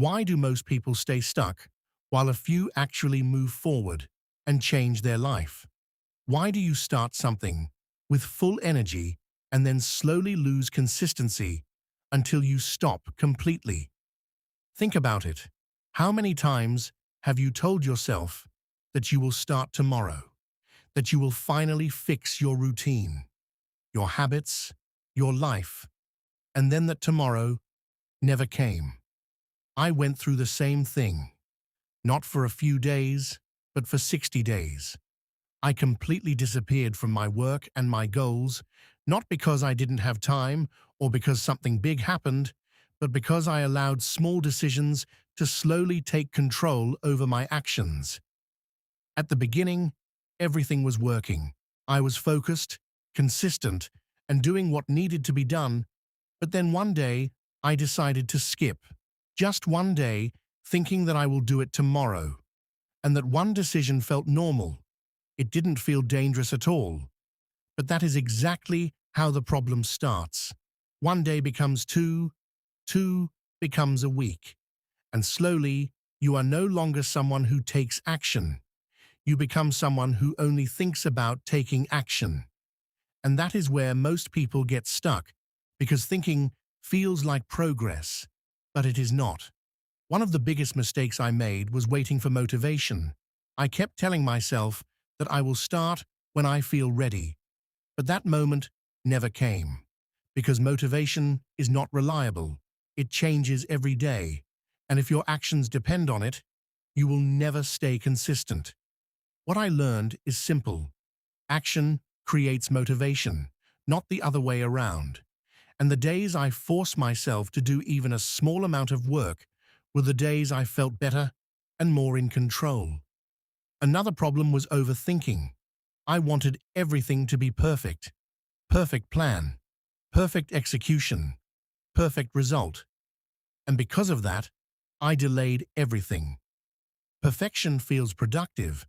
Why do most people stay stuck while a few actually move forward and change their life? Why do you start something with full energy and then slowly lose consistency until you stop completely? Think about it. How many times have you told yourself that you will start tomorrow, that you will finally fix your routine, your habits, your life, and then that tomorrow never came? I went through the same thing, not for a few days, but for 60 days. I completely disappeared from my work and my goals, not because I didn't have time or because something big happened, but because I allowed small decisions to slowly take control over my actions. At the beginning, everything was working. I was focused, consistent, and doing what needed to be done, but then one day, I decided to skip. Just one day, thinking that I will do it tomorrow, and that one decision felt normal. It didn't feel dangerous at all. But that is exactly how the problem starts. One day becomes two, two becomes a week, and slowly, you are no longer someone who takes action. You become someone who only thinks about taking action. And that is where most people get stuck, because thinking feels like progress, but it is not. One of the biggest mistakes I made was waiting for motivation. I kept telling myself that I will start when I feel ready, but that moment never came, because motivation is not reliable. It changes every day, and if your actions depend on it, you will never stay consistent. What I learned is simple. Action creates motivation, not the other way around. And the days I forced myself to do even a small amount of work were the days I felt better and more in control. Another problem was overthinking. I wanted everything to be perfect. Perfect plan, perfect execution, perfect result. And because of that, I delayed everything. Perfection feels productive,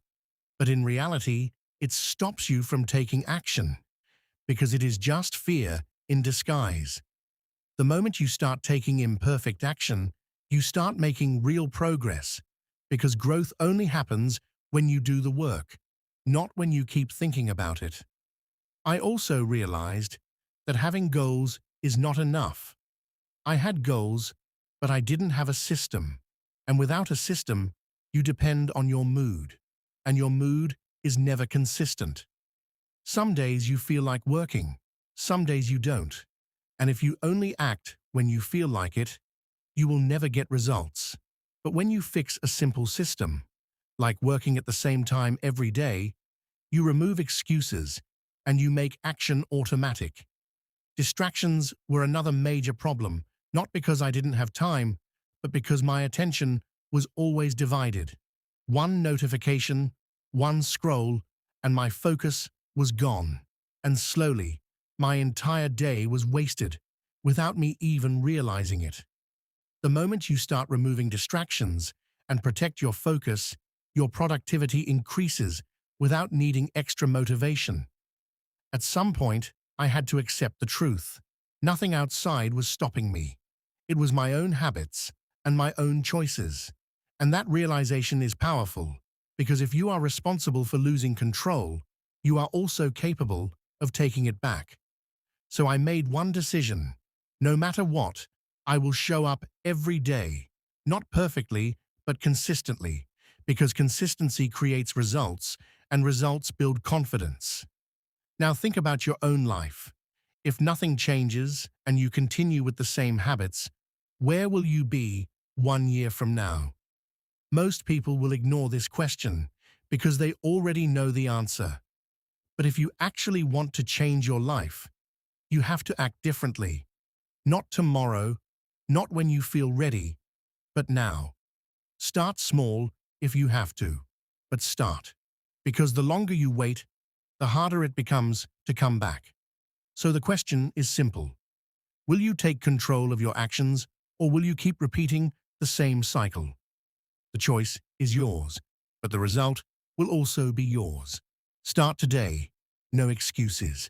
but in reality, it stops you from taking action, because it is just fear in disguise. The moment you start taking imperfect action, you start making real progress, because growth only happens when you do the work, not when you keep thinking about it. I also realized that having goals is not enough. I had goals, but I didn't have a system. And without a system, you depend on your mood, and your mood is never consistent. Some days you feel like working, some days you don't. And if you only act when you feel like it, you will never get results. But when you fix a simple system, like working at the same time every day, you remove excuses and you make action automatic. Distractions were another major problem, not because I didn't have time, but because my attention was always divided. One notification, one scroll, and my focus was gone. And slowly, my entire day was wasted, without me even realizing it. The moment you start removing distractions and protect your focus, your productivity increases without needing extra motivation. At some point, I had to accept the truth. Nothing outside was stopping me. It was my own habits and my own choices. And that realization is powerful, because if you are responsible for losing control, you are also capable of taking it back. So I made one decision. No matter what, I will show up every day. Not perfectly, but consistently, because consistency creates results, and results build confidence. Now think about your own life. If nothing changes and you continue with the same habits, where will you be 1 year from now? Most people will ignore this question because they already know the answer. But if you actually want to change your life, you have to act differently. Not tomorrow, not when you feel ready, but now. Start small if you have to, but start. Because the longer you wait, the harder it becomes to come back. So the question is simple. Will you take control of your actions, or will you keep repeating the same cycle? The choice is yours, but the result will also be yours. Start today. No excuses.